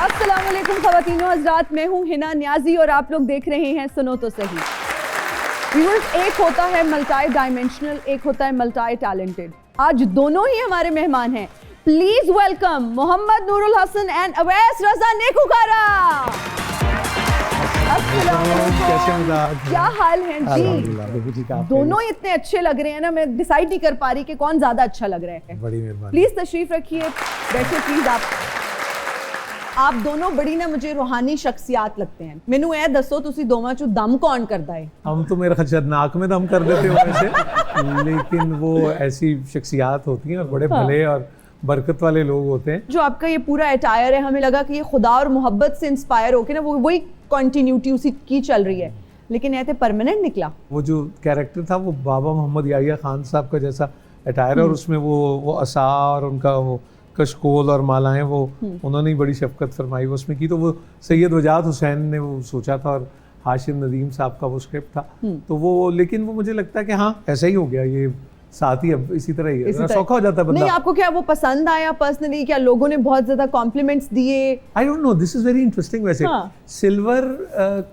अस्सलाम वालेकुम ख़वातीनो हज़रात, मैं हूँ हिना न्याजी और आप लोग देख रहे हैं सुनो तो सही। व्यूअर्स, एक होता है मल्टी डायमेंशनल, एक होता है मल्टी टैलेंटेड। आज दोनों ही हमारे मेहमान हैं। Please welcome Mohammad Nurul Hasan and Awais Raza Nekukara. कैसे मिजाज? क्या हाल है जी? दोनों इतने अच्छे लग रहे हैं ना, मैं डिसाइड नहीं कर पा रही कि कौन ज्यादा अच्छा लग रहा है। बड़ी मेहरबानी। प्लीज तशरीफ रखिए, बैठिए प्लीज। आप दोनों बड़ी ना मुझे रूहानी शख्सियात लगते हैं। मैनू ए दसो तुसी दोवां चों दम कौन करदा है? हम तो मेरा ख्याल नाक में दम कर देते हो वैसे, लेकिन वो ऐसी शख्सियात होती हैं, बड़े भले और बरकत वाले लोग होते हैं। जो आपका ये पूरा अटायर है, हमें लगा कि ये खुदा और मोहब्बत से इंस्पायर होकर ना वो वही कंटिन्यूटी उसी की चल रही है, लेकिन ऐसे परमानेंट निकला। वो जो कैरेक्टर था वो बाबा मोहम्मद याहिया खान साहब का जैसा अटायर, और उसमें वो असा और उनका वो कशकोल और मालाएं वो उन्होंने ही बड़ी शफकत फरमाई वो उसमें की। तो वो सैयद वजाद हुसैन ने वो सोचा था और हाशिम नदीम साहब का वो स्क्रिप्ट था। तो वो, लेकिन वो मुझे लगता है कि हाँ ऐसा ही हो गया, ये साथ ही अब इसी तरह ही सौखा हो जाता है बंदा। नहीं, आपको क्या वो पसंद आया पर्सनली? क्या लोगों ने बहुत ज्यादा कॉम्प्लीमेंट्स दिए? I don't know, this is very interesting. वैसे सिल्वर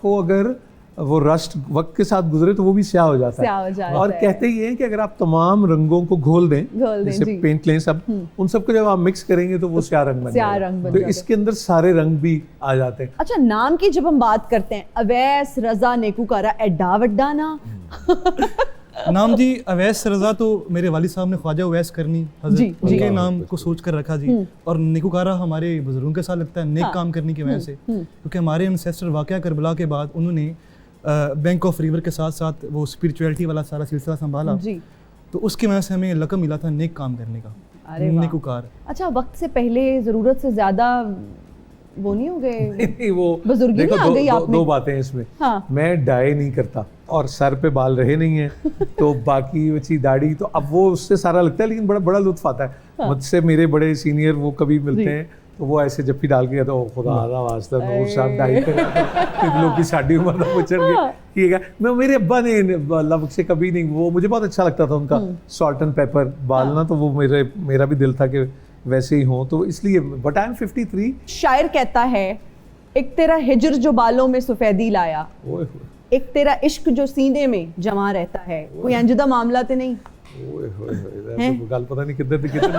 को अगर वो रस्ट वक्त के साथ गुजरे तो वो भी स्याह हो जाता है, और कहते ही हैं कि अगर आप तमाम रंगों को घोल दें जैसे पेंट लें सब, उन सबको जब आप मिक्स करेंगे तो वो स्याह रंग बन जाएगा। तो इसके अंदर सारे रंग भी आ जाते हैं। अच्छा, नाम की जब हम बात करते हैं, अवैस रजा नेकुकारा, एड्डा वड्डा ना नाम जी। अवैस रजा तो मेरे वालिद साहब ने ख्वाजा अवैस करनी हज़रत उनके नाम को सोच कर रखा जी। और नेकुकारा हमारे बुजुर्गों के साथ लगता है नेक काम करने की वजह से, क्योंकि हमारे एंसेस्टर वाक़या करबला के बाद उन्होंने बैंक ऑफ रिवर के साथ साथ वो स्पिरिचुअलिटी वाला सारा सिलसिला संभाला, तो उसकी वजह से हमें लक़ब मिला था नेक काम करने का, नेकुकार। अच्छा, वक्त से पहले ज़रूरत से ज़्यादा वो नहीं हो गए? नहीं, वो बुजुर्गी नहीं आ गई आप में? दो बातें हैं इसमें। हाँ। मैं डाई नहीं करता और सर पे बाल रहे नहीं हैं तो बाकी बची दाढ़ी, तो अब वो उससे सारा लगता है, लेकिन बड़ा बड़ा लुत्फ आता है। हाँ। मुझसे मेरे बड़े सीनियर वो कभी मिलते हैं तो वो ऐसे जफ्फी डाल के तो खुदा आदा वास्ता नूर साहब डाई कर लोग की साड़ी उम्र ना पूछन के ठीक है। मैं, मेरे अब्बा ने लव से कभी नहीं, वो मुझे बहुत अच्छा लगता था उनका सॉल्ट एंड पेपर बाल ना, तो वो मेरा भी दिल था कि वैसे ही हो, तो इसलिए। But I am 53। शायर कहता है, एक तेरा हिजर जो बालों में सफेदी लाया, एक तेरा इश्क जो सीने में जमा रहता है। कोई अंजुदा मामला तो नहीं? गल पता नहीं किधर से किधर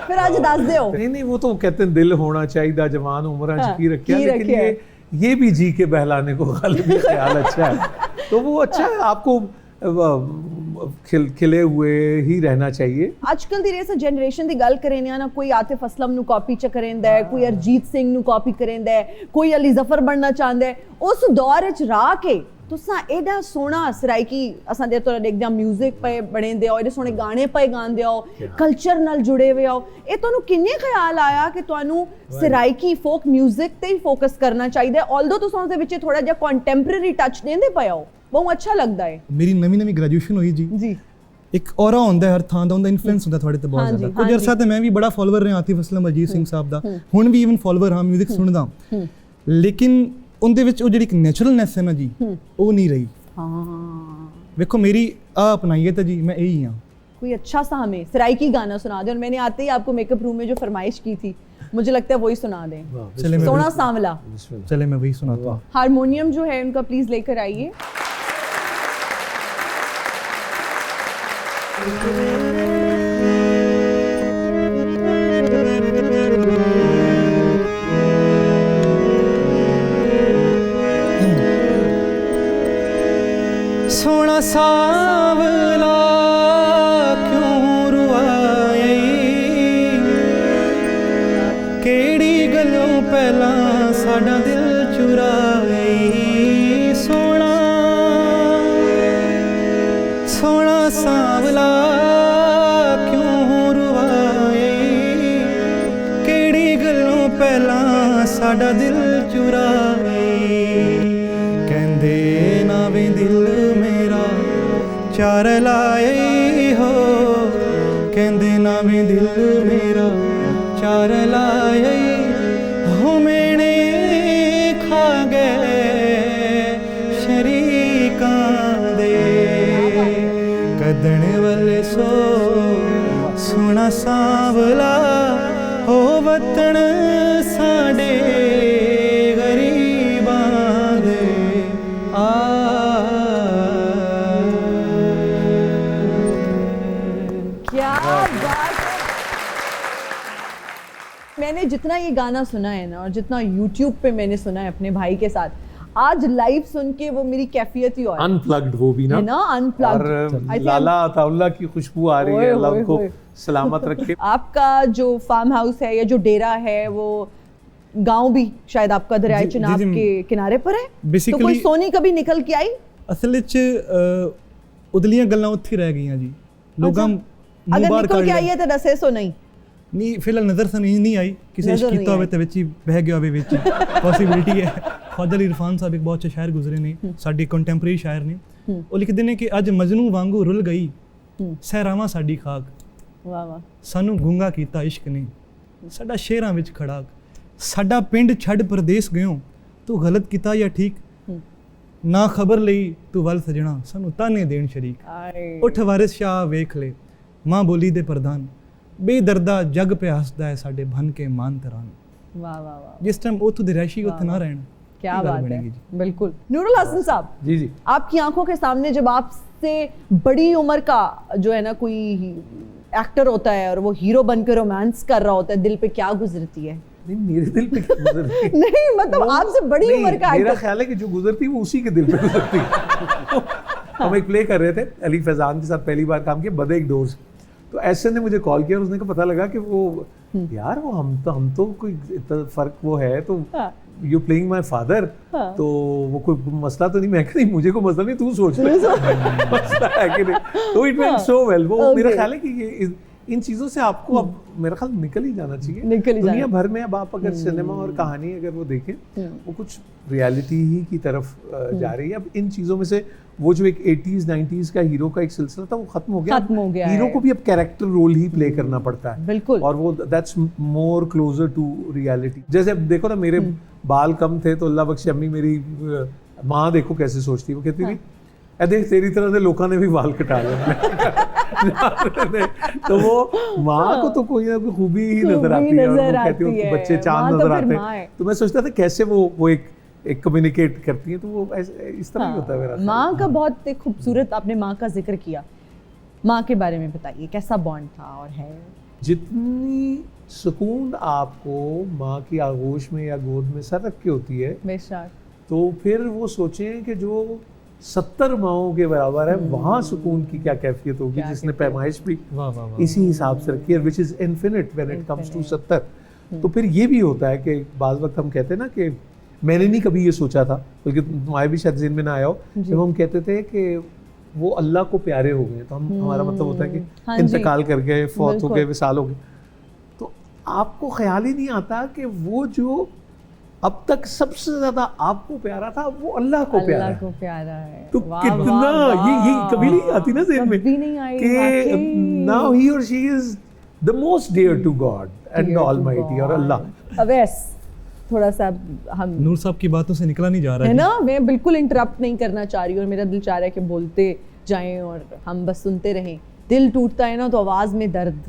फिर आज दस दे हो। नहीं, वो तो कहते हैं दिल होना चाहिए जवान उम्र की रखिया, लेकिन ये भी जी के बहलाने को गालिबी ख्याल अच्छा है। तो वो अच्छा है, आपको खिले हुए ही रहना चाहिए। आजकल दी रेस जनरेशन दी गल करें ना, कोई आतिफ असलम नु कॉपी च करेंदा है, कोई अरजीत सिंह नु कॉपी करेंदा है, कोई अली जफर बनना चाहता है। उस दौर विच रह के तुसा एडा सोना सराइकी असां दे तो देखदे म्यूजिक पे बने दे और एडे सोने गाने पे गांदे हो, कल्चर नाल जुड़े हुए हो। ए तुहानू किन्ने ख्याल आया कि तुहानू सराइकी फोक म्यूजिक ते ही फोकस करना चाहिए, ऑल्दो तुसां उस दे विच थोड़ा जिहा कंटेम्परेरी टच देंदे पए हो? बहुत अच्छा लगता है। मेरी नवी ग्रेजुएशन हुई जी। एक औरा होंदा है हर थां दा, उनदा इन्फ्लुएंस होंदा थोड़े ते बहुत ज्यादा। कुछ अरसा ते मैं भी बड़ा फॉलोअर रहा आतिफ असलम, अरजीत सिंह साहब दा, हुण भी इवन फॉलोअर हां, म्यूजिक सुनदा, लेकिन उनदे विच ओ जेहड़ी एक नेचुरलनेस है ना जी, वो नहीं रही। देखो मेरी आ अपनाइए तो जी मैं यही हां। कोई अच्छा सा हमें सराइकी गाना सुना दे, और मैंने आते ही आपको मेकअप रूम में जो फरमाइश की थी, मुझे लगता है वही सुना दें। सोना सांवला। चले मैं वही सुनाता हूं। हारमोनियम जो है उनका प्लीज लेकर आइए। सोना सांवला क्यों रुआए, केड़ी गलों पहला साडा दिल चुराए। सोना सोना सांवला क्यों रुआए, केड़ी गलों पहला साडा दिल चुराए। कहंदे ना वे दिल चार लाए हो, कहंदे ना वे दिल मेरा चार लाए हो। मैंने खा गए शरीकां दे, कदण वाले सोना सांवला हो, वतन साडे जितना ये गाना सुना है ना और जितना YouTube पे मैंने सुना है अपने भाई के साथ, आज लाइव सुन के वो मेरी कैफियत ही और अनप्लग्ड वो भी ना, है ना, अनप्लग्ड। और लाला अताउल्लाह की खुशबू आ रही है, अल्लाह उनको सलामत रखे। आपका जो फार्म हाउस है या जो डेरा है वो गांव भी शायद आपका दरियाए चिनाब के किनारे पर है, तो कोई सोनी कभी निकल के आई? ਅਸਲ ਵਿੱਚ ਉਦਲੀਆਂ ਗੱਲਾਂ ਉੱਥੇ ਹੀ ਰਹਿ ਗਈਆਂ ਜੀ, ਲੋਕਾਂ अगर निकल के आई है तो दसे सो नहीं ਨਹੀਂ ਫਿਲਹਾਲ ਨਜ਼ਰ ਤਾਂ ਨਹੀਂ ਆਈ, ਕਿਸੇ ਇਸ਼ਕ ਕੀਤਾ ਹੋਵੇ ਤੇ ਵਿੱਚ ਹੀ ਬਹਿ ਗਿਆ ਹੋਵੇ ਵਿੱਚ, ਪੋਸੀਬਿਲਿਟੀ ਹੈ। ख्वाजा अली इरफान साहब एक बहुत अच्छे शायर गुजरे ने, साडे कंटेम्परेरी शायर ने, ਉਹ ਲਿਖਦੇ ਨੇ ਕਿ ਅੱਜ ਮਜਨੂ ਵਾਂਗੂ ਰੁੱਲ ਗਈ ਸਹਿਰਾਵਾਂ ਸਾਡੀ ਖਾਕ, ਵਾਹ ਵਾਹ, ਸਾਨੂੰ ਗੁੰਗਾ ਕੀਤਾ ਇਸ਼ਕ ਨੇ ਸਾਡਾ ਸ਼ੇਰਾਂ ਵਿੱਚ ਖੜਾਕ, ਸਾਡਾ ਪਿੰਡ ਛੱਡ ਪਰਦੇਸ ਗਿਓ ਤੂੰ ਗਲਤ ਕੀਤਾ ਜਾਂ ਠੀਕ, ਨਾ ਖਬਰ ਲਈ ਤੂੰ ਵੱਲ ਸਜਣਾ ਸਾਨੂੰ ਤਾਨੇ ਦੇਣ ਸ਼ਰੀਕ, ਉੱਠ ਵਾਰਿਸ ਸ਼ਾਹ ਵੇਖ ਲੈ ਮਾਂ ਬੋਲੀ ਦੇ ਪ੍ਰਧਾਨ, ਬੇਦਰਦਾ ਜੱਗ ਪਿਆ ਹੱਸਦਾ ਹੈ ਸਾਡੇ ਬਨ ਕੇ ਮਾਨ ਤਰਾਨ। वाह वाह वाह, जिस टाइम ਉੱਥੋਂ ਦੇ ਰਹਿਸ਼ੀ ਉੱਥੇ ਨਾ ਰਹਿਣ, क्या बात है, बिल्कुल। नूरुल हसन साहब, जी जी, आपकी आंखों के सामने जब आपसे बड़ी उम्र का जो है ना कोई एक्टर होता है और वो हीरो बनकर रोमांस कर रहा होता है, दिल पे क्या गुजरती है? नहीं मेरे दिल पे क्या गुजरती है? नहीं मतलब आपसे बड़ी उम्र का मेरा एक्टर, ख्याल है कि जो गुजरती है वो उसी के दिल पे गुजरती है। हम एक प्ले कर रहे थे अली फैजान के साथ, पहली बार काम किया, बदे एक डोज, तो ऐसे ने मुझे कॉल किया और उसने कहा पता लगा कि वो यार वो हम तो कोई इतना फर्क वो है, तो यू प्लेइंग माय फादर, तो वो कोई मसला तो नहीं। मैं कह नहीं मुझे कोई मसला नहीं, तू सोच ले मसला है कि नहीं। तो इट वेंट सो वेल। वो मेरा ख्याल है कि ये इन चीज़ों से आपको अब मेरा ख्याल निकल ही जाना चाहिए। दुनिया भर में अब आप अगर सिनेमा और कहानी अगर वो देखें, वो कुछ रियलिटी ही की तरफ जा रही है। अब इन चीज़ों में से वो जो एक 80s 90s का हीरो का एक सिलसिला था वो खत्म हो गया। हीरो को भी अब कैरेक्टर रोल ही प्ले करना पड़ता है, बिल्कुल, और वो that's more closer to reality. जैसे अब देखो ना, मेरे बाल कम थे तो अल्लाह बख्शे अम्मी मेरी माँ देखो कैसे सोचती, वो कहती थी देख तेरी तरह से लोगों ने भी बाल कटा लिया। तो वो माँ को तो कोई ना कोई खूबी ही नजर आती है, और वो कहती है उनके बच्चे चांद नजर आते हैं। तो मैं सोचता था कैसे वो एक कम्युनिकेट करती है, तो वो इस तरह ही होता है मेरा। माँ का बहुत एक खूबसूरत, आपने माँ का जिक्र किया, माँ के बारे में बताइए, कैसा बॉन्ड था और है? जितनी सुकून आपको माँ की आगोश में या गोद में सर रख के होती है, बेशक, तो फिर वो सोचें कि जो 70 माओं के बराबर है, वहाँ सुकून की क्या कैफियत होगी, जिसने पैमाइश भी इसी हिसाब से रखी है, which is infinite when it comes to 70। तो फिर ये भी होता है कि बाज़ वक्त हम कहते हैं ना कि मैंने नहीं कभी ये सोचा था, बल्कि तुम्हारे भी शायद ज़हन में ना आया हो, जब हम कहते थे कि वो अल्लाह को प्यारे हो गए, तो हम हमारा मतलब होता है कि इंतकाल कर गए, फौत हो गए, विसाल हो गए, तो आपको ख्याल ही नहीं आता कि वो जो अब तक सबसे ज्यादा आपको प्यारा था वो अल्लाह को प्यारा है। तो कितना ये कभी नहीं आती ना ज़हन में कि नाउ ही और she is the most dear to God and almighty और अल्लाह। अवैस, थोड़ा सा हम नूर साहब की बातों से निकला नहीं जा रहा है ना, मैं बिल्कुल इंटरप्ट नहीं करना चाह रही, और मेरा दिल चाह रहा है कि बोलते जाएं और हम बस सुनते रहें। दिल टूटता है ना तो आवाज़ में दर्द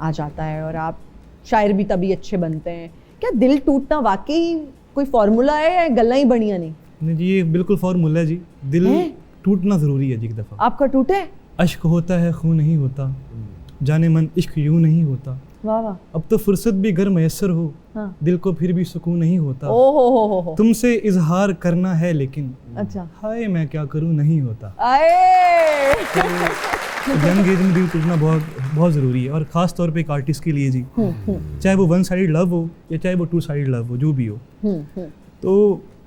आ जाता है, और आप शायर भी तभी अच्छे बनते हैं। क्या दिल टूटना वाकई कोई फार्मूला है या गल्ला ही बढ़िया नहीं जी? ये बिल्कुल फार्मूला है जी, दिल टूटना ज़रूरी है जी। एक दफ़ा आपका टूटे? अश्क होता है खून नहीं होता, जाने मन इश्क यूं नहीं होता, वाह वाह, अब तो फुर्सत भी घर मैसर हो, दिल को फिर भी सुकून नहीं होता, हो तुमसे इजहार करना है लेकिन अच्छा हाय मैं क्या करूं नहीं होता। यंग एज में दिल टूटना बहुत ज़रूरी है, और ख़ास तौर पे एक आर्टिस्ट के लिए जी, चाहे वो वन साइड लव हो या चाहे वो टू साइड लव हो, जो भी हो। तो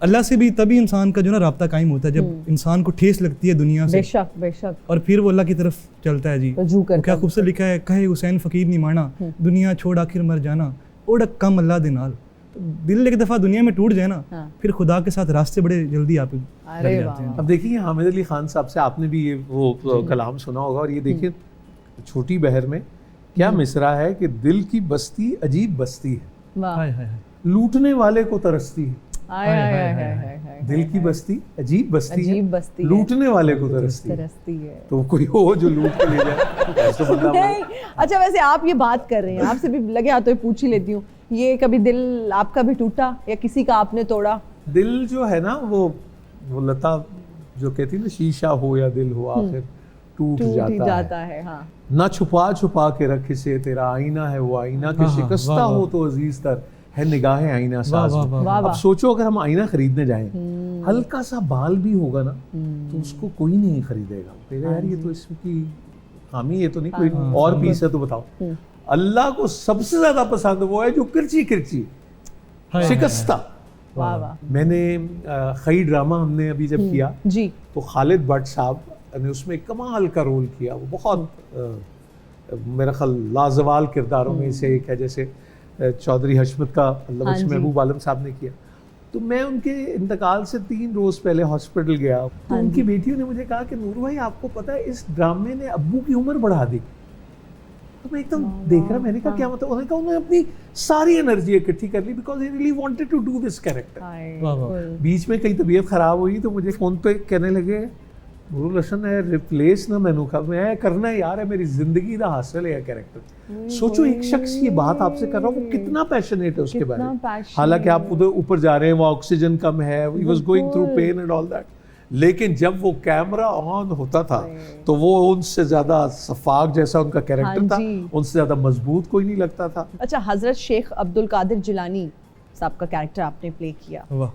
अल्लाह से भी तभी इंसान का जो ना राब्ता कायम होता है जब इंसान को ठेस लगती है दुनिया से, बेशक बेशक, और फिर वो अल्लाह की तरफ चलता है जी। तो क्या खूबसूरत लिखा है, कहे हुसैन फ़कीर नहीं माना, दुनिया छोड़ आखिर मर जाना, ओढ़क कम अल्लाह दे नाल। तो दिल एक दफ़ा दुनिया में टूट जाए ना, फिर खुदा के साथ रास्ते बड़े जल्दी आप लग जाते हैं। अब देखिए हामिद अली खान साहब से आपने भी ये वो कलाम सुना होगा, और ये देखिए छोटी बहर में क्या मिसरा है कि दिल की बस्ती अजीब बस्ती है, लूटने वाले को तरसती है। दिल की बस्ती अजीब बस्ती है, लूटने वाले को तरसती है। तो कोई हो जो लूट के ले जाए तो बंदा। अच्छा, वैसे आप ये बात कर रहे हैं, आपसे भी लगे हाथ तो पूछ ही लेती हूँ, ये कभी दिल आपका भी टूटा या किसी का आपने तोड़ा? दिल जो है ना वो लता जो कहती है ना, शीशा हो या दिल हो, आखिर टूट जाता है। हाँ ना छुपा छुपा के रख से तेरा आईना है वो आईना के शिकस्ता हो तो अजीज तर है निगाहें आईना साज। अब सोचो अगर हम आईना खरीदने जाएं, हल्का सा बाल भी होगा ना तो उसको कोई नहीं खरीदेगा, कहेगा यार ये तो इसकी खामी, ये तो नहीं कोई और पीस है तो बताओ। अल्लाह को सबसे ज्यादा पसंद वो है जो किरची किरची शिकस्ता। मैंने खई ड्रामा हमने अभी जब किया जी, तो खालिद भट्ट साहब ने उसमें कमाल का रोल किया। वो बहुत मेरा ख्याल लाजवाल किरदारों में से एक है, जैसे चौधरी हशमत का मतलब महबूब आलम साहब ने किया। तो मैं उनके इंतकाल से 3 रोज पहले हॉस्पिटल गया, तो उनकी बेटियों ने मुझे कहा कि नूर भाई आपको पता है इस ड्रामे ने अब्बू की उम्र बढ़ा दी। तो मैं एकदम देख रहा, मैंने कहा क्या मतलब? उन्होंने कहा उन्होंने अपनी सारी एनर्जी इकट्ठी कर ली because he really wanted to do this character. बीच में कई तबीयत खराब हुई तो मुझे फोन पे कहने लगे नूरुल हसन है रिप्लेस ना मैनू का मैं करना है यार, है मेरी जिंदगी का हासिल है कैरेक्टर। सोचो एक शख्स ये बात आपसे कर रहा हूँ, वो कितना पैशनेट है उसके बारे में। हालांकि आप उधर ऊपर जा रहे हैं, वो ऑक्सीजन कम है, he was going through pain and all that, लेकिन जब वो कैमरा ऑन होता था तो वो उनसे ज्यादा सफाक जैसा उनका कैरेक्टर था, उनसे ज्यादा मजबूत कोई नहीं लगता था। अच्छा, हजरत शेख अब्दुल कादिर जिलानी साहब का कैरेक्टर आपने प्ले किया,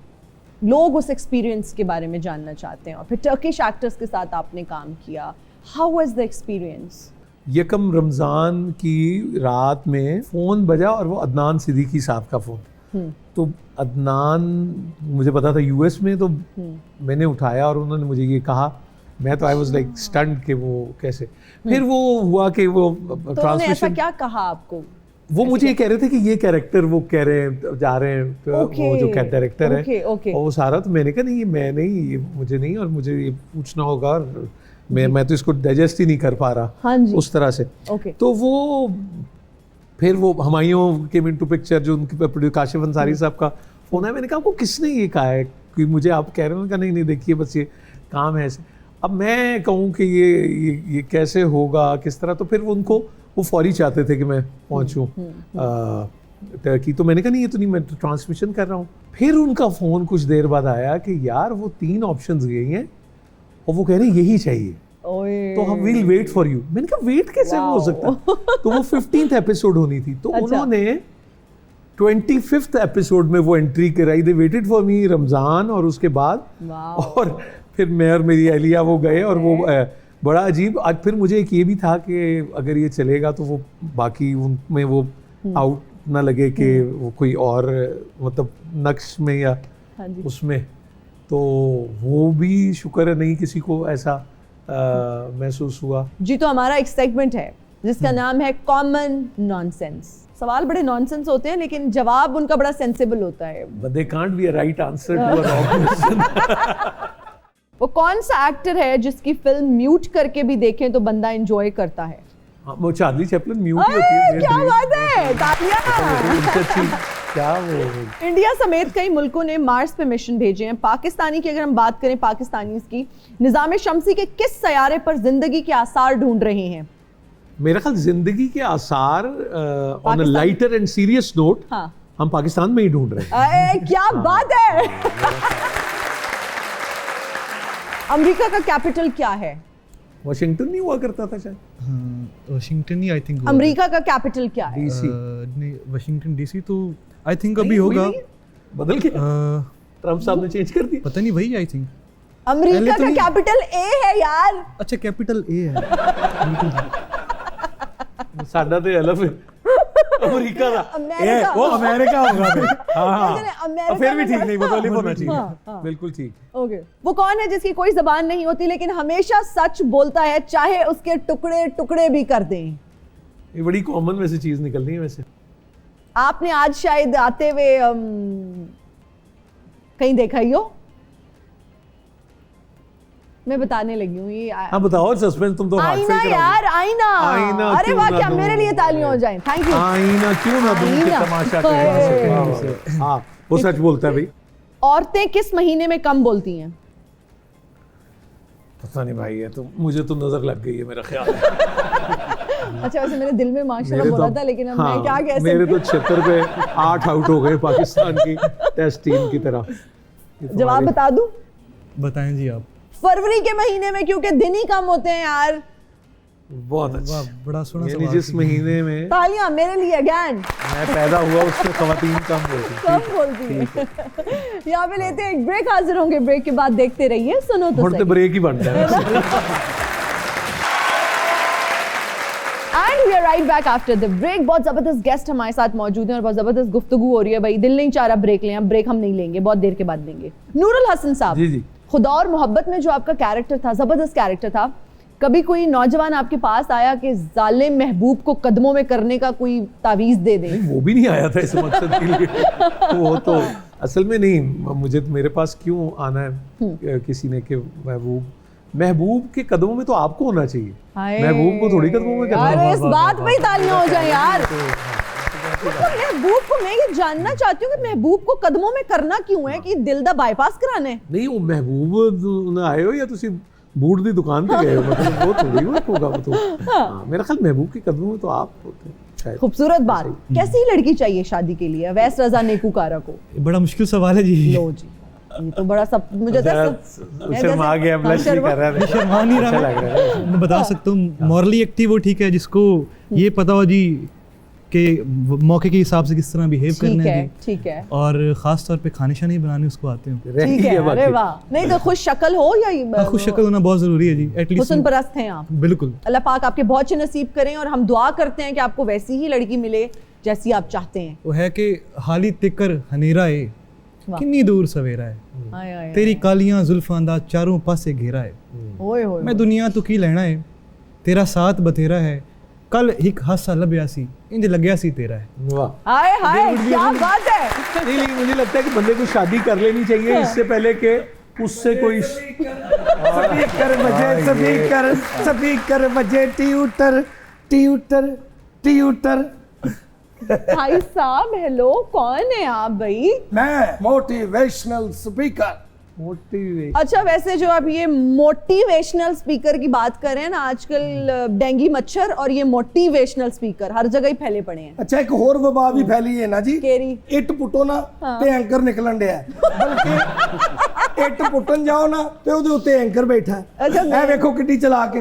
लोग उस एक्सपीरियंस के बारे में जानना चाहते हैं, और फिर टर्किश एक्टर्स के साथ आपने काम किया, हाउ वाज द एक्सपीरियंस? यकम रमज़ान की रात में फ़ोन बजा और वो अदनान सिद्दीकी साहब का फ़ोन। तो अदनान मुझे पता था यूएस में, तो मैंने उठाया और उन्होंने मुझे ये कहा, मैं तो आई वाज लाइक स्टन्ड कि वो कैसे। फिर वो हुआ कि वो ट्रांसलेशन, ऐसा क्या कहा आपको? वो मुझे ये कह रहे थे कि ये कैरेक्टर वो कह रहे हैं जा रहे हैं तो वो जो डायरेक्टर है और वो सारा, तो मैंने कहा नहीं ये मैं नहीं, ये मुझे नहीं, और मुझे ये पूछना होगा और मैं तो इसको डाइजेस्ट ही नहीं कर पा रहा। हाँ जी। उस तरह से। तो वो फिर वो हमायूं केम इनटू पिक्चर, जो उनके प्रोड्यूसर काशिफ अंसारी साहब का फोन है, मैंने कहा आपको किसने ये कहा है कि मुझे आप कह रहे हो? नहीं नहीं देखिए बस ये काम है ऐसे। अब मैं कहूँ कि ये कैसे होगा किस तरह, तो फिर उनको वो फौरी चाहते थे कि मैं पहुँचूँ टर्की, तो मैंने कहा नहीं ये तो नहीं, मैं तो ट्रांसमिशन कर रहा हूँ। फिर उनका फ़ोन कुछ देर बाद आया कि यार वो 3 ऑप्शंस गई हैं और वो कह रहे हैं यही चाहिए, तो हम विल वेट फॉर यू। मैंने कहा वेट कैसे हो सकता? तो वो 15th एपिसोड होनी थी, तो उन्होंने 25th एपिसोड में वो एंट्री कराई। They waited for me Ramzan, और उसके बाद और फिर मैं और मेरी अहलिया वो गए, और वो बड़ा अजीब। आज फिर मुझे एक ये भी था कि अगर ये चलेगा तो वो बाकी उनमें वो आउट ना लगे कि वो कोई और मतलब नक्श में या उसमें, तो वो भी शुक्र है नहीं किसी को ऐसा महसूस हुआ जी। तो हमारा एक सेगमेंट है जिसका नाम है कॉमन नॉनसेंस। सवाल बड़े नॉनसेंस होते हैं लेकिन जवाब उनका बड़ा सेंसिबल होता है। But there can't be a right answer to a wrong question. वो कौन सा एक्टर है जिसकी फिल्म म्यूट करके भी देखें तो बंदा एंजॉय करता है? वो चार्ली चैपलिन म्यूट ही होती है। क्या बात है, तालियां। क्या वो इंडिया समेत कई मुल्कों ने मार्स पे मिशन भेजे हैं। पाकिस्तानी की अगर हम बात करें, पाकिस्तानी की निज़ाम शम्सी के किस सैयारे पर जिंदगी के आसार ढूंढ रहे हैं? मेरा ख्याल जिंदगी के आसार on a lighter and serious note हम पाकिस्तान में ही ढूंढ रहे हैं। क्या बात है। अमेरिका का कैपिटल क्या है? वाशिंगटन नहीं हुआ करता था शायद? Washington he I think. America का कैपिटल क्या है? डीसी। नहीं, वाशिंगटन डीसी तो आई थिंक अभी होगा। बदल गया, ट्रम्प साहब ने चेंज कर दिया, पता नहीं वही आई थिंक। अमेरिका का कैपिटल ए है यार। अच्छा कैपिटल ए है। साडा तो अलग है अमेरिका का, वो अमेरिका होगा फिर। हां फिर भी ठीक नहीं, बदल ही होना चाहिए। बिल्कुल ठीक। ओके, वो कौन है जिसकी कोई ज़बान नहीं होती लेकिन हमेशा सच बोलता है चाहे उसके टुकड़े टुकड़े भी कर दें? ये बड़ी कॉमन वैसे चीज निकलनी है। वैसे आपने आज शायद आते हुए कहीं देखा ही हो, मैं बताने लगी हूँ ये। हाँ बताओ, सस्पेंस तुम तो आईना यार, आईना। अरे वाह, क्या मेरे लिए तालियां हो जाएं। Thank you. आईना क्यों ना दूं कि तमाशा करें। हाँ वो सच बोलता है भाई। औरतें किस महीने में कम बोलती हैं? पता नहीं भाई, है तो मुझे तो नजर लग गई है मेरा ख्याल है। अच्छा, वैसे मेरे दिल में माशाल्लाह बोला था, लेकिन अब मैं क्या कह सकती। मेरे तो 76 पे 8 आउट हो गए पाकिस्तान की टेस्ट टीम की तरह। जवाब बता दूं? बताएं जी आप। फरवरी के महीने में, क्योंकि दिन ही कम होते हैं यार। बहुत अच्छा। वाह, बड़ा सोना यानी सवाल जिस महीने में तालियां मेरे लिए अगेन। मैं पैदा हुआ उसमें खवातीन कम होती सब बोलती है। यहाँ पे लेते हैं एक ब्रेक, हाजिर होंगे ब्रेक के बाद, देखते रहिए सुनो तो और तो सही। ब्रेक ही बनता है। And we are right back after the break. बहुत जबरदस्त गेस्ट हमारे साथ मौजूद हैं और बहुत जबरदस्त गुफ्तगू हो रही है। भाई दिल नहीं चाह रहा ब्रेक लें, अब ब्रेक हम नहीं लेंगे, बहुत देर के बाद लेंगे। नूरुल हसन साहब, जी जी। खुदा और मोहब्बत में जो आपका कैरेक्टर था, जबरदस्त कैरेक्टर था। कभी कोई नौजवान आपके पास आया कि जालिम महबूब को कदमों में करने का कोई तावीज दे दे? नहीं, वो भी नहीं आया था इस मकसद के लिए। वो तो असल में नहीं, मुझे मेरे पास क्यों आना है किसी ने कि महबूब के कदमों में तो आपको होना चाहिए, महबूब को थोड़ी कदमों में करना है। यार इस बात पे ही तालियां हो जाए यार। महबूब को मैं ये जानना चाहती हूँ कि महबूब को कदमों में करना क्यों है, कि दिल दा बाईपास कराना है? नहीं, वो महबूब ना आए हो या तुसी बूट दी दुकान पे गए हो, मतलब वो थोड़ी होगा वो तो। हाँ, मेरा ख्याल महबूब के कदमों में तो आप होते हैं शायद। खूबसूरत बात। कैसी लड़की चाहिए शादी के लिए अवैस रजा नेकूकारा को? बड़ा मुश्किल सवाल है जी। लो जी, ये तो बड़ा सब मुझे शर्मा गया, ब्लश भी कर रहा है। शर्मा नहीं अच्छा लग रहा है। मैं बता सकता हूँ, मॉरली एक्टिव वो ठीक है जिसको ये पता हो जी कि मौके के हिसाब से किस तरह बिहेव करना है जी। ठीक है। और खास तौर पे खाने शाने बनाने उसको आते हैं। ठीक है, अरे वाह। नहीं तो खुश शक्ल हो या खुश शक्ल होना बहुत जरूरी है जी, एटलीस्ट हुस्न परस्त हैं आप। बिल्कुल। अल्लाह पाक आपके बहुत अच्छे नसीब करें और हम दुआ करते हैं कि आपको वैसी ही लड़की मिले जैसी आप चाहते हैं। वो है कि हाली तिकर हनेरा है, कितनी दूर सवेरा है, आय आय तेरी कालियां जुल्फां दा चारों पासे घेरा है, ओए होए। मैं दुनिया तो की लेना है, तेरा साथ बतेरा है, कल एक हादसा लभ्या सी इंज लग्या सी तेरा है। वाह, हाय हाय क्या बात है। नहीं लेकिन मुझे लगता है कि बंदे को शादी कर लेनी चाहिए इससे पहले कि उससे कोई स्पीकर बजे, स्पीकर बजे, ट्यूटर ट्यूटर ट्यूटर। भाई साहब हेलो, कौन है आप भाई? मैं मोटिवेशनल स्पीकर। मोटिवेट। अच्छा वैसे जो आप ये मोटिवेशनल स्पीकर की बात कर रहे हैं ना, आजकल डेंगू मच्छर और ये मोटिवेशनल स्पीकर हर जगह ही फैले पड़े हैं। अच्छा एक होर वबा भी फैली है ना जी, केरी? इट पुटो ना ते एंकर निकलन डे है, बल्कि इट पुटन जाओ ना ते ओदे उत्ते एंकर बैठा है। अच्छा, ए देखो किड्डी चला के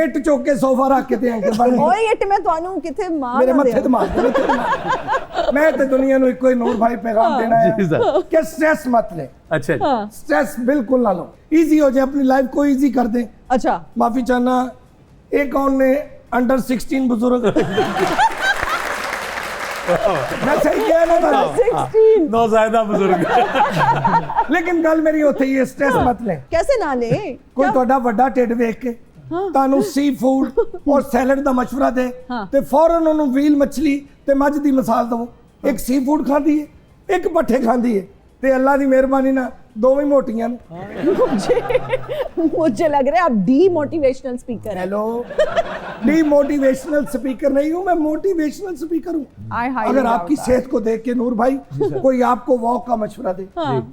इट चुक के सोफा रख के ते एंकर बन गया। ओए इट मैं ਤੁਹਾਨੂੰ ਕਿੱਥੇ ਮਾਰ मेरे ना मत्थे दिया। ते मार दे, मत्थे ते मार। मैं ते दुनिया नु इको ही नूर भाई पैगाम देना जी सर। है कि स्ट्रेस मत ले, अच्छा जी। हाँ, स्ट्रेस बिल्कुल ना लो, इजी हो जाए, अपनी लाइफ को इजी कर दे। अच्छा माफी चाहना, एक कौन ने अंडर 16 बुजुर्ग मैं सही कह ना था, 16 नौज़ायदा बुजुर्ग। लेकिन गल मेरी होती है स्ट्रेस मत ले। कैसे ना ले? कोई ਤੁਹਾਡਾ ਵੱਡਾ ਢਿੱਡ ਵੇਖ ਕੇ ਤੁਹਾਨੂੰ ਸੀ ਫੂਡ ਔਰ ਸੈਲਡ ਦਾ ਮਸ਼ਵਰਾ ਦੇ ਹਾਂ। ਤੇ ਫੌਰਨ ਉਹਨੂੰ ਵੀਲ ਮੱਛਲੀ ਤੇ ਮੱਝ ਦੀ ਮਿਸਾਲ ਦਵੋ। ਇੱਕ ਸੀ ਫੂਡ ਖਾਂਦੀ ਹੈ, ਇੱਕ ਪੱਠੇ ਖਾਂਦੀ ਹੈ, ਤੇ ਅੱਲਾ ਦੀ ਮਿਹਰਬਾਨੀ ਨਾਲ ਦੋਵੇਂ ਮੋਟੀਆਂ ਨੇ। मुझे लग रहा है आप डीमोटिवेशनल स्पीकर है। हेलो, डीमोटिवेशनल स्पीकर नहीं हूँ मैं, मोटिवेशनल स्पीकर हूँ। अगर आपकी सेहत को देख के नूर भाई कोई आपको वॉक का मशवरा दे,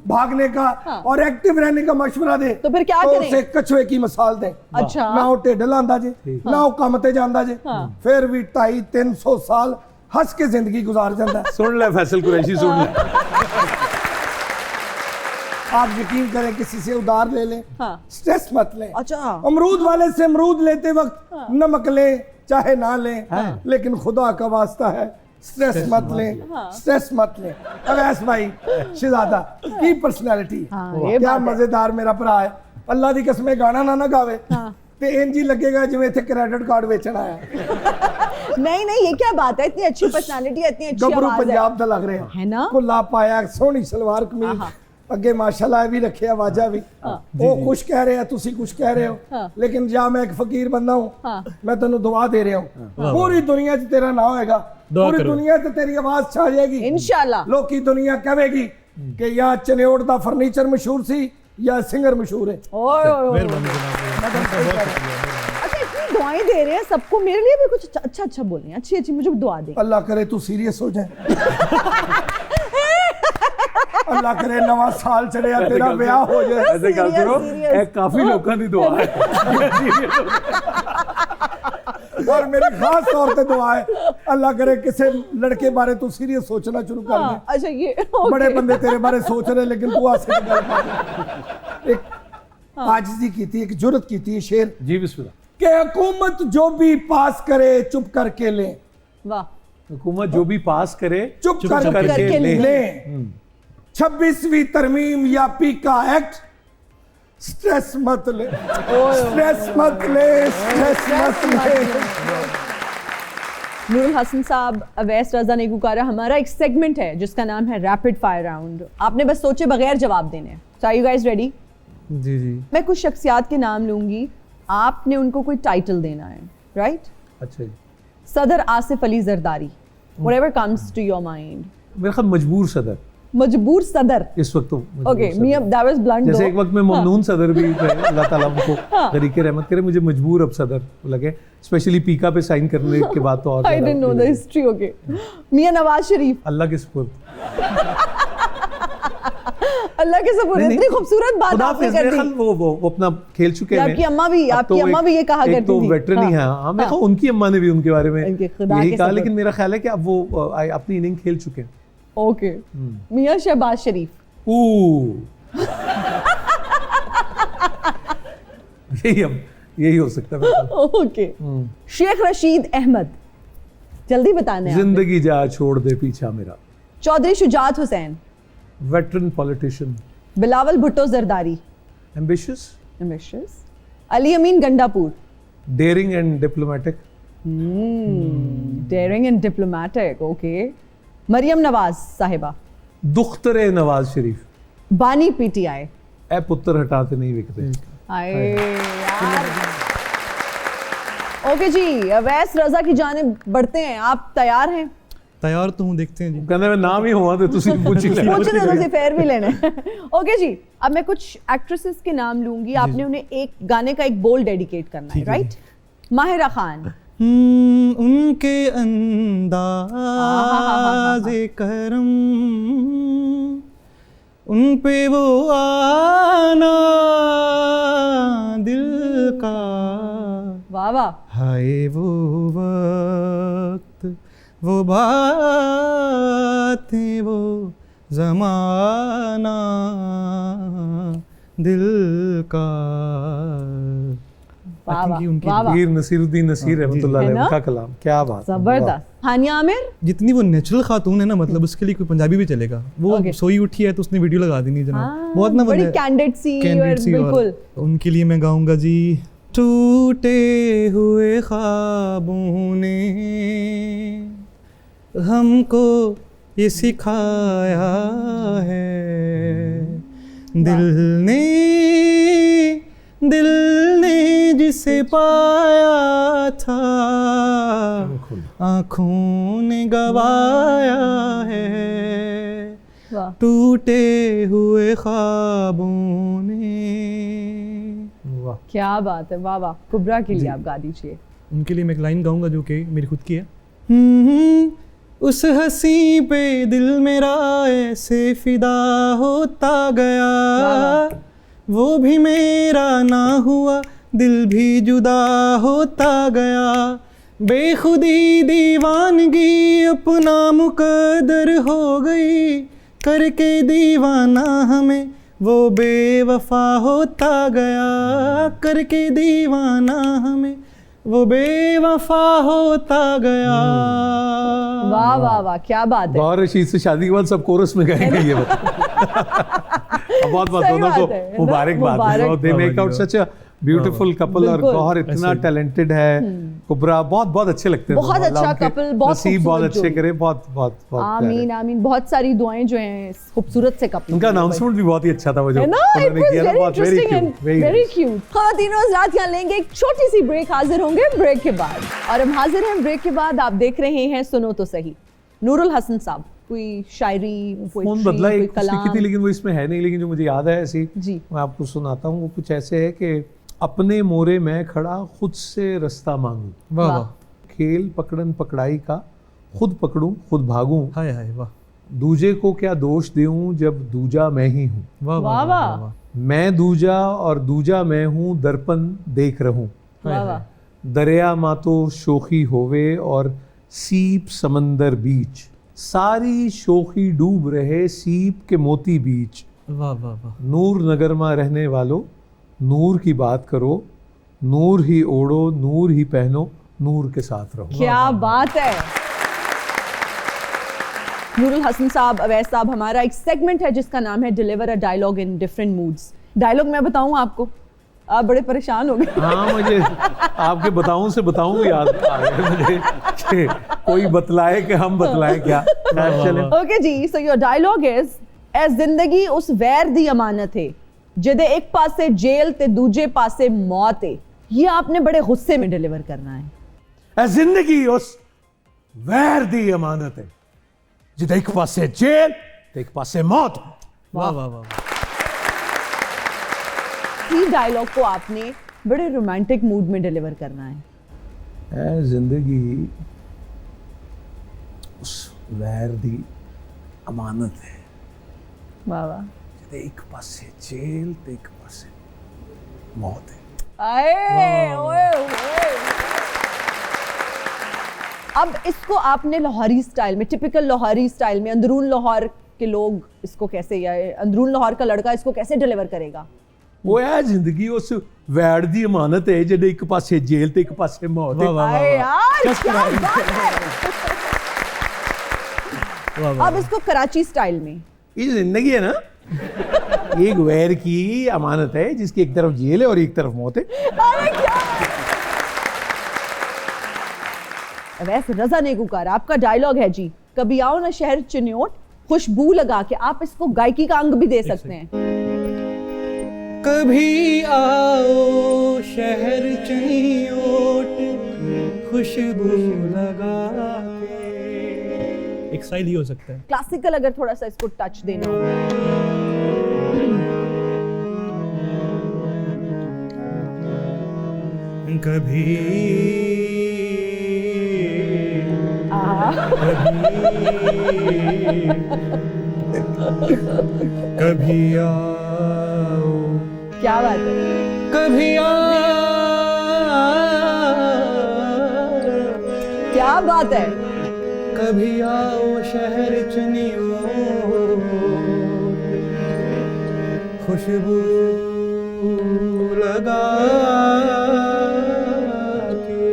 भागने का और एक्टिव रहने का मशवरा दे, तो फिर क्या करें? उसे कछुए की मिसाल दे। अच्छा। ना वो ढिड लांदा जे, ना वो काम ते जांदा जे, फिर भी 250-300 साल हंस के जिंदगी गुजार जाता है। सुन ले फैसल कुरैशी, सुन ले। आप यकीन करें किसी से उधार ले लें, हाँ। स्ट्रेस मत लें। अच्छा अमरूद वाले से अमरूद लेते वक्त नमक लें चाहे ना लें, लेकिन खुदा का वास्ता है स्ट्रेस मत लें, स्ट्रेस मत लें। अवैस भाई शहजादा की पर्सनैलिटी ये क्या बात है। मजेदार मेरा भरा है, अल्लाह दी कसम गाना ना गावे ते इंज ही लगेगा जिवें इत्थे क्रेडिट कार्ड बेचण आया। नहीं नहीं ये क्या बात है, इतनी अच्छी पर्सनालिटी है, इतनी अच्छी गबरू आवाज है। पंजाब दा लग रहा है ना? कुल्ला पाया, सोहनी सलवार कमीज, ਅੱਗੇ ਮਾਸ਼ਾਅੱਲਾ ਵੀ ਰੱਖਿਆ ਵਾਜਾ ਵੀ। ਉਹ ਕੁਛ ਕਹਿ ਰਿਹਾ, ਤੁਸੀਂ ਕੁਛ ਕਹਿ ਰਹੇ ਹੋ, लेकिन जा मैं एक फकीर बंदा हूँ, मैं तेनू दुआ दे रहा हूँ, पूरी दुनिया च तेरा नाम होएगा, पूरी दुनिया च तेरी आवाज छा जाएगी इंशाल्लाह। लोकी दुनिया कहेगी कि या चनेौड़ दा फर्नीचर मशहूर सी या सिंगर मशहूर है। ओए ओए अच्छा इतनी दुआएं दे रहे हैं सबको, मेरे लिए भी कुछ अच्छा अच्छा बोलें, अच्छी अच्छी मुझे दुआ दें। अल्लाह करे तू सीरियस हो जाए, अल्लाह करे नवा साल चढ़िया तेरा ब्याह हो जाए। ऐसे गल करो, serious। ਇਹ ਕਾਫੀ ਲੋਕਾਂ ਦੀ ਦੁਆ ਹੈ। और मेरी खास तौर पे दुआ है अल्लाह करे किसी लड़के बारे तू सीरियस सोचना शुरू कर दे। अच्छा ये बड़े बंदे तेरे बारे सोच रहे लेकिन तू आसे की गल कर। एक आजिज़ी की थी, एक जुर्रत की थी, शेर जी बिस्मिल्लाह। कि हुकूमत जो भी पास करे चुप करके ले, वाह, हुकूमत जो भी पास करे चुप चुप करके करके ले। ले। 26वीं तरमीम या पीका एक्ट, स्ट्रेस मत ले, स्ट्रेस मत ले, स्ट्रेस मत ले। नूरुल हसन साहब, अवैस रजा नेकूकारा, हमारा एक सेगमेंट है जिसका नाम है रैपिड फायर राउंड। आपने बस सोचे बगैर जवाब देने हैं। सो आर यू गाइस रेडी? जी जी। मैं कुछ शख्सियात के नाम लूंगी, आपने उनको कोई टाइटल देना है, राइट? अच्छा जी। सदर Asif Ali Zardari, whatever comes to your mind. मेरे ख्याल मजबूर सदर मजबूर सदर, इस वक्त तो मजबूर ओके, सदर। मियां दैट वाज ब्लंट। जैसे एक वक्त में ममनून सदर भी थे, अल्लाह ताला उनको गरीके रहमत करे, मुझे मजबूर अब सदर लगे, स्पेशली पीका पे साइन करने के बाद तो और I didn't know the history. Okay, Mian Nawaz Sharif, Allah के सुपुर्द। अल्लाह के सपुर्द। नहीं, इतनी खूबसूरत बात खुदा आपने हाफिज़, कर मेरे दी। ख्याल वो अपना खेल चुके हैं। आपकी अम्मा भी, अब तो आपकी अम्मा भी ये कहा एक करती तो थी। वेटरन ही है, हाँ, मैं कहूँ उनकी अम्मा ने भी उनके बारे में इनके खुदा यही के कहा, सपुर्द। लेकिन मेरा ख्याल है कि अब वो अपनी इनिंग खेल चुके हैं। ओके, मियां शहबाज शरीफ, यही हो सकता है मेरे ख्याल। ओके, शेख रशीद अहमद, जल्दी बताना है आपने। जिंदगी जा छोड़ दे पीछा मेरा, Chaudhry Shujaat Hussain, veteran politician, Bilawal Bhutto Zardari, ambitious, ambitious, Ali Amin Gandapur, daring and diplomatic, daring and diplomatic, okay, Maryam Nawaz साहिबा, दुख्तरे नवाज शरीफ, बानी पीटीआई। ए पुत्र हटाते नहीं बिकते। आए यार। ओके जी, अवैस रजा की जानिब बढ़ते हैं, आप तैयार हैं? तैयार तो हूँ, देखते हैं जी। कहना मैं नाम ही हुआ तो तुसी पूछ ही लेना। पूछ तो फेयर भी लेने। ओके जी, अब मैं कुछ एक्ट्रेसेस के नाम लूंगी, आपने उन्हें एक गाने का एक बोल डेडिकेट करना है, राइट? माहिरा खान, उनके अंदाज़े करम, उन पे वो आना दिल का, वाह वाह, हाय वो वक्त, वो बातें, वो ज़माना दिल का। वाह वाह, उनकी वाह वाह, मीर नसीरुद्दीन नसीर रहमतुल्लाह अलैह, है ना? उनका कलाम क्या बात है। जबरदस्त। हानिया आमिर, जितनी वो नेचुरल खातून है ना, मतलब उसके लिए कोई पंजाबी भी चलेगा। वो Okay. सोई उठी है तो उसने वीडियो लगा दी, नहीं जनाब, हाँ, बहुत ना बड़ी बंदे कैंडिड सी और candid सी, बिल्कुल। और उनके लिए मैं गाऊंगा जी। टूटे हुए ख्वाबों ने हमको ये सिखाया है, दिल ने जिसे पाया था, आँखों ने गवाया है, वाह, टूटे हुए ख्वाबों ने। वाह। क्या बात है, वाह वाह। कुबरा के लिए आप गा दीजिए। उनके लिए मैं एक लाइन गाऊंगा जो कि मेरी खुद की है। उस हंसी पे दिल मेरा ऐसे फिदा होता गया, वो भी मेरा ना हुआ, दिल भी जुदा होता गया, बेखुदी दीवानगी अपना मुकद्दर हो गई, करके दीवाना हमें वो बेवफा होता गया, करके दीवाना हमें वो बेवफा होता गया। वाह वाह वाह, क्या बात है। गौर रशीद से शादी के बाद सब कोरस में गाएंगे ये बात। बहुत बहुत सही दोनों बात को है, मुबारकबाद। They make out such a beautiful couple, और बिल्कुल। गौहर इतना टैलेंटेड है, कुबरा बहुत बहुत अच्छे लगते हैं। बहुत दोनों। अच्छा अल्लाह उनके couple, बहुत नसीब बहुत खूबसूरत अच्छे जोड़ी। करे, बहुत बहुत बहुत आमीन आमीन। बहुत सारी दुआएं जो हैं इस खूबसूरत से कपल। उनका अनाउंसमेंट भी बहुत ही अच्छा था, वो जो है ना, इट उन्होंने वाज किया ना, वेरी बहुत very interesting and cute, very cute. ख़वातीन और हज़रात, यहाँ लेंगे एक छोटी सी ब्रेक, हाजिर होंगे ब्रेक के बाद। और हम हाजिर हैं ब्रेक के बाद। आप देख रहे हैं सुनो तो सही। नूरुल हसन साहब, कोई शायरी, फोन पोएट्री, बदला, कोई एक कुछ लिखी थी कलाम? लेकिन वो इसमें है नहीं, लेकिन जो मुझे याद है ऐसी जी। मैं आपको सुनाता हूँ। वो कुछ ऐसे है कि अपने मोरे मैं खड़ा खुद से रास्ता मांगूं, वाह वाह। वाह, खेल पकड़न पकड़ाई का खुद पकड़ूं खुद भागूं, हाय हाय, वाह दूजे को क्या दोष दूं जब दूजा मैं ही हूँ, वाह वाह, वाह वाह। वाह, मैं दूजा और दूजा मैं हूँ, दर्पण देख रहूं, वाह वाह, दरिया मातो शोखी होवे और सीप समंदर बीच, सारी शोखी डूब रहे सीप के मोती बीच, वाह वाह वाह, नूर नगर में रहने वालों नूर की बात करो, नूर ही ओढ़ो, नूर ही पहनो, नूर के साथ रहो। क्या बात है। नूरुल हसन साहब, अवैस साहब, हमारा एक सेगमेंट है जिसका नाम है deliver a dialogue in different moods. Dialogue मैं बताऊं आपको, आप बड़े परेशान हो गए। हाँ, मुझे आपके बताऊं याद आ गया मुझे कि कोई बतलाए कि हम बतलाए क्या। चलें। ओके जी, so your dialogue is a जिंदगी उस वैर दी अमानत है जिदे एक पासे जेल ते दूजे पासे मौत है। ये आपने बड़े गुस्से में डिलीवर करना है। ए जिंदगी उस वैर दी अमानत है जिदे एक पासे जेल ते एक पासे मौत। वाह वाह वाह। इस डायलॉग को आपने बड़े रोमांटिक मूड में डिलीवर करना है। ए जिंदगी उस वैर दी अमानत है वाह वाह। जिदे एक पासे जेल ते एक पासे मौत है। आए, ओए, ओए। अब इसको आपने लाहौरी स्टाइल में, टिपिकल लाहौरी स्टाइल में, अंदरून लाहौर के लोग इसको कैसे, या अंदरून लाहौर का लड़का इसको कैसे डिलीवर करेगा? वो है जिंदगी उस वैर दी अमानत है जिहदे एक पासे जेल ते एक पासे मौत है। अरे यार, क्या बात है। वाह वाह। अब इसको कराची स्टाइल में। ये जिंदगी है ना, एक वैर की अमानत है जिसकी एक तरफ जेल है और एक तरफ मौत है। अरे क्या वैसे रजा नेकूकार, आपका डायलॉग है जी, कभी आओ ना शहर चिन्योट, खुशबू लगा के। आप इसको गायकी का अंग भी दे सकते हैं। कभी आओ शहर चनियोट, खुशबू लगा के। एक स्टाइल ही हो सकता है। क्लासिकल अगर थोड़ा सा इसको टच देना हो। कभी कभी आओ, क्या बात है। कभी आओ, क्या बात है। कभी आओ शहर चनियो, खुशबू लगा के।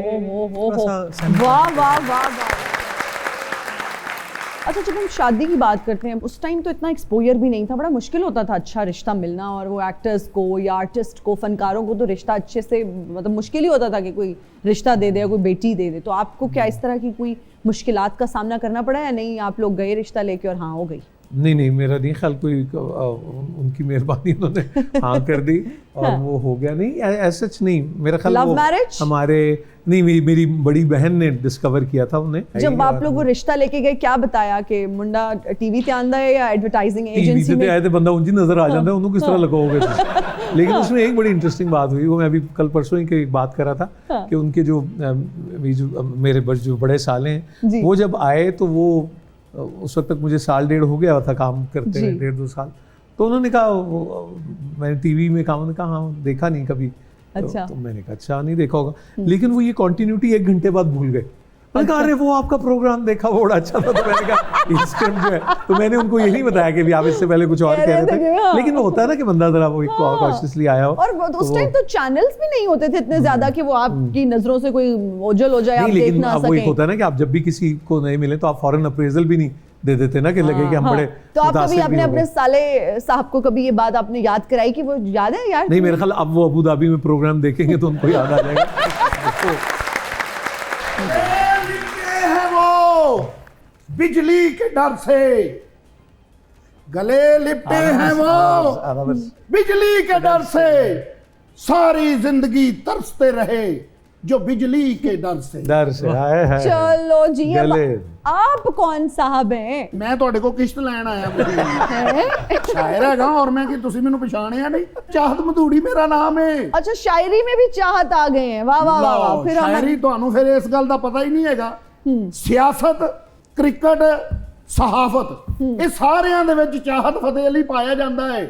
हो थोड़ा सा सैम्पल। वाह वाह वाह वाह। अच्छा, जब हम शादी की बात करते हैं, उस टाइम तो इतना एक्सपोजर भी नहीं था, बड़ा मुश्किल होता था अच्छा रिश्ता मिलना, और वो एक्टर्स को या आर्टिस्ट को, फनकारों को तो रिश्ता अच्छे से, मतलब मुश्किल ही होता था कि कोई रिश्ता दे दे या कोई बेटी दे दे। तो आपको क्या इस तरह की कोई मुश्किलात का सामना करना पड़ा या नहीं, आप लोग गए रिश्ता लेके और हाँ हो गई? नहीं, मेरा नहीं ख्याल, कोई उनकी मेहरबानी, उन्होंने हाँ कर दी और वो हो गया। नहीं, ऐसा नहीं, मेरा ख्याल लव वो मैरिज? हमारे नहीं, मेरी बड़ी बहन ने डिस्कवर किया था उन्हें। जब आप लोग वो रिश्ता लेके गए, क्या बताया कि मुंडा टीवी ते आंदा है या एडवर्टाइजिंग एजेंसी में? आए थे, बंदा उनकी नजर आ जाता है, उन्होंने किस तरह लगाओगे। लेकिन उसमें एक बड़ी इंटरेस्टिंग बात हुई, वो मैं अभी कल परसों ही की बात कर रहा था कि उनके जो मेरे जो बड़े साले हैं, वो जब आए तो वो उस वक्त तक मुझे साल डेढ़ हो गया था काम करते हैं, 1.5-2 साल। तो उन्होंने कहा, मैंने टीवी में काम, कहा हाँ देखा नहीं कभी। अच्छा। तो मैंने कहा अच्छा नहीं देखा होगा, लेकिन वो ये कंटिन्यूटी 1 घंटे बाद भूल गए। मैंने कहा अरे वो आपका प्रोग्राम देखा, वो बड़ा अच्छा था। तो मैंने कहा ये स्क्रिप्ट जो है, तो मैंने उनको यही बताया कि आप इससे पहले कुछ और कह रहे थे। लेकिन वो होता है ना कि बंदा जरा वो कॉन्शियसली आया हो। और उस टाइम तो चैनल्स भी नहीं होते थे इतने ज्यादा कि वो आपकी नजरों से कोई ओझल हो जाए, आप देख लेकिन ना अब वो एक सकें। होता है ना कि आप जब भी किसी को नहीं मिले तो आप फॉरेन अप्रेजल भी नहीं दे देते ना, कि लगे कि हम बड़े तो आप कभी मुतासिर भी अपने हो गए। अपने साले साहब को कभी ये बात आपने याद कराई कि वो याद है यार? नहीं, मेरे ख्याल अब वो अबू धाबी में प्रोग्राम देखेंगे तो उनको याद आ जाएगा। है वो बिजली के डर से गले लिपटे हैं वो बिजली के डर से, सारी जिंदगी तरसते रहे जो बिजली के डर से। डर से आए हैं। चलो जी, अब गले। आप कौन साहब हैं? मैं ਤੁਹਾਡੇ ਕੋਲ ਕਿਸ਼ਤ ਲੈਣ ਆਇਆ ਸ਼ਾਇਰ ਹੈਗਾ और मैं कि ਤੁਸੀਂ ਮੈਨੂੰ ਪਛਾਣਿਆ नहीं, ਚਾਹਤ ਮਧੂੜੀ ਮੇਰਾ ਨਾਮ ਹੈ। अच्छा, शायरी में भी चाहत आ गए हैं। वाह वाह वाह वाह। फिर हम ਸ਼ਾਇਰੀ ਤੁਹਾਨੂੰ ਫਿਰ ਇਸ ਗੱਲ ਦਾ ਪਤਾ ਹੀ ਨਹੀਂ ਹੈਗਾ। ਸਿਆਸਤ, ਕ੍ਰਿਕਟ, सहाफत, ਇਹ ਸਾਰਿਆਂ ਦੇ ਵਿੱਚ ਚਾਹਤ ਫਤਿਹ ਅਲੀ ਪਾਇਆ ਜਾਂਦਾ ਹੈ।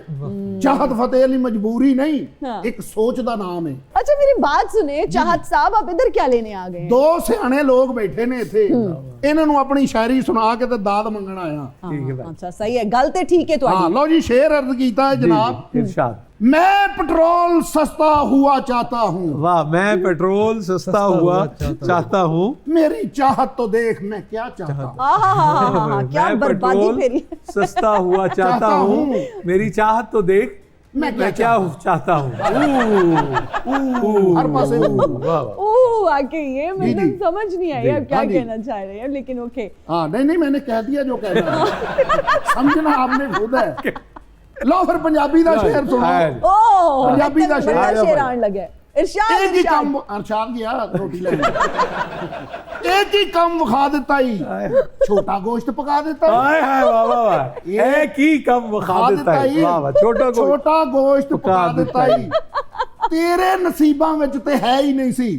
ਚਾਹਤ ਫਤਿਹ ਅਲੀ ਮਜਬੂਰੀ ਨਹੀਂ, ਇੱਕ ਸੋਚ ਦਾ ਨਾਮ ਹੈ। अच्छा, मेरी बात सुने चाहत साहब, आप इधर क्या लेने आ गए हैं? 2 ਸਿਆਣੇ ਲੋਕ ਬੈਠੇ ਨੇ ਇੱਥੇ, ਇਹਨਾਂ ਨੂੰ ਆਪਣੀ ਸ਼ਾਇਰੀ ਸੁਣਾ ਕੇ ਤੇ ਦਾਦ ਮੰਗਣ ਆਇਆ। अच्छा, सही है, गल ते ठीक है हाँ तुम्हारी। लो जी, शेर अर्ज कीता है जनाब। इरशाद। मैं पेट्रोल सस्ता हुआ चाहता हूँ, वाह, मैं पेट्रोल सस्ता हुआ चाहता हूँ, मेरी चाहत तो देख मैं क्या चाहता हूँ। आहा, क्या मैं बर्बादी पेट्रोल फेरी। सस्ता हुआ चाहता हूँ, मेरी चाहत तो देख मैं क्या चाहता हूँ। हर पासे वाह, वाह। ओह आके ये मतलब जी। समझ नहीं आई अब क्या हाँ जी। कहना चाह रहे हैं, लेकिन ओके। हाँ नहीं मैंने कह दिया जो कहना है। समझना आपने खुद है। लो फिर पंजाबी का शेर सुनो। ओह पंजाबी दा शेर। बड़ा शेर आने लगे। इरशाद एक ही इरशाद। काम अरशाद गया रोटी लेने। एक ही काम विखा देता ही, छोटा गोश्त पका देता ही। हाय हाय, वाह वाह वाह, एक ही कम खा देता है, वाह वाह, छोटा गोश्त पका देता ही। तेरे नसीबां विच ते है ही नहीं सी,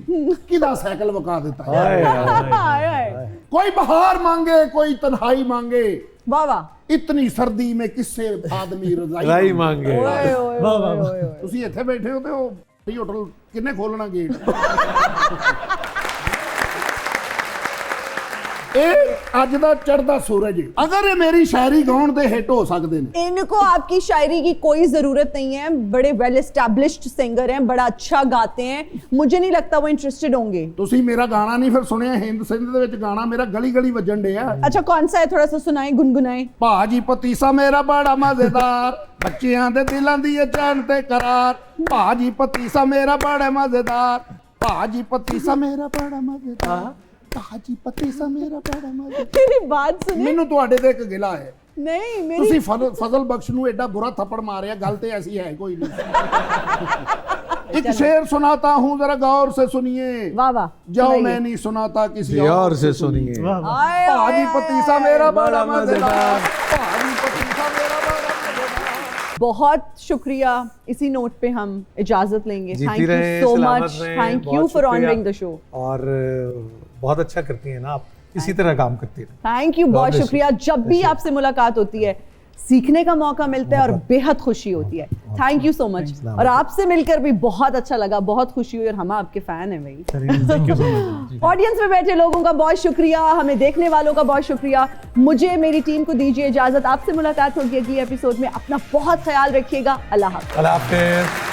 किदा साइकिल वका देता है। हाय हाय, हाय हाय, कोई बहार मांगे कोई तन्हाई मांगे, वाह वाह। इतनी सर्दी में किससे आदमी राई रजाई मांगे। ओए ओए वाह, वाह, ओए ओए। ਤੁਸੀਂ ਇੱਥੇ ਬੈਠੇ ਹੋ ਤੇ ਉਹ ਹੋਟਲ ਕਿੰਨੇ ਖੋਲਣਾ ਗੇਟ। ਇਹ ਅੱਜ ਦਾ ਚੜ੍ਹਦਾ ਸੂਰਜ, ਅਗਰ ਇਹ ਮੇਰੀ ਸ਼ਾਇਰੀ ਗਾਉਣ ਦੇ ਹਿੱਟ ਹੋ ਸਕਦੇ ਨੇ। इनको आपकी शायरी की कोई जरूरत नहीं है, बड़े वेल एस्टैब्लिश्ड सिंगर हैं, बड़ा अच्छा गाते हैं, मुझे नहीं लगता वो इंटरेस्टेड होंगे। ਤੁਸੀਂ ਮੇਰਾ ਗਾਣਾ ਨਹੀਂ ਫਿਰ ਸੁਣਿਆ, ਹਿੰਦ ਸਿੰਧ ਦੇ ਵਿੱਚ ਗਾਣਾ ਮੇਰਾ ਗਲੀ ਗਲੀ ਵੱਜਣ ਡਿਆ। अच्छा कौन सा है, थोड़ा सा सुनाए, गुनगुनाए। ਭਾਜੀ ਪਤੀਸਾ ਮੇਰਾ ਬੜਾ ਮਜ਼ੇਦਾਰ, ਬੱਚਿਆਂ ਦੇ ਦਿਲਾਂ ਦੀ ਇਹ ਚੈਨ ਤੇ ਕਰਾਰ। ਭਾਜੀ ਪਤੀਸਾ ਮੇਰਾ ਬੜਾ ਮਜ਼ੇਦਾਰ, ਭਾਜੀ ਪਤੀਸਾ ਮੇਰਾ ਬੜਾ ਮਜ਼ੇਦਾਰ, ਭਾਜੀ ਪਤੀਸਾ ਮੇਰਾ ਬੜਾ ਮਜ਼ੇਦਾਰ। मेरी बात सुने। ਮੈਨੂੰ ਤੁਹਾਡੇ ਤੇ ਇੱਕ ਗਿਲਾ ਹੈ, नहीं मेरी ਤੁਸੀਂ ਫਜ਼ਲ ਬਖਸ਼ ਨੂੰ ਐਡਾ ਬੁਰਾ ਥੱਪੜ ਮਾਰਿਆ, ਗੱਲ ਤੇ ਐਸੀ ਹੈ ਕੋਈ नहीं। एक शेर सुनाता हूँ जरा गौर से सुनिए, वाह वाह। जाओ सुनाइए। मैं नहीं सुनाता किसी और से सुनिए। वाह वाह। आए, भाजी आए, पतीसा आए, मेरा आए। बड़ा बड़ा मजेदार, मजेदार। भाजी पतीसा मेरा बड़ा मजेदार। बहुत शुक्रिया, इसी नोट पे हम इजाजत लेंगे। जीती थैंक यू रहें, सो सलामत मच, रहें, थैंक बहुत यू फॉर शुक्रिया। Honouring the show. और बहुत अच्छा करती हैं ना आप, इसी तरह काम करती हैं। थैंक यू, God बहुत bless you. शुक्रिया। जब भी आपसे मुलाकात होती है सीखने का मौका मिलता है और बेहद खुशी होती है। Thank you so much. और आपसे मिलकर भी बहुत अच्छा लगा, बहुत खुशी हुई, और हम आपके फैन हैं भाई। Thank you so much. Audience में बैठे लोगों का बहुत शुक्रिया, हमें देखने वालों का बहुत शुक्रिया। मुझे, मेरी टीम को दीजिए इजाजत। आपसे मुलाकात होगी अगली एपिसोड में। अपना बहुत ख्याल रखिएगा। अल्लाह हाफ़िज़। अल्लाह हाफ़िज़।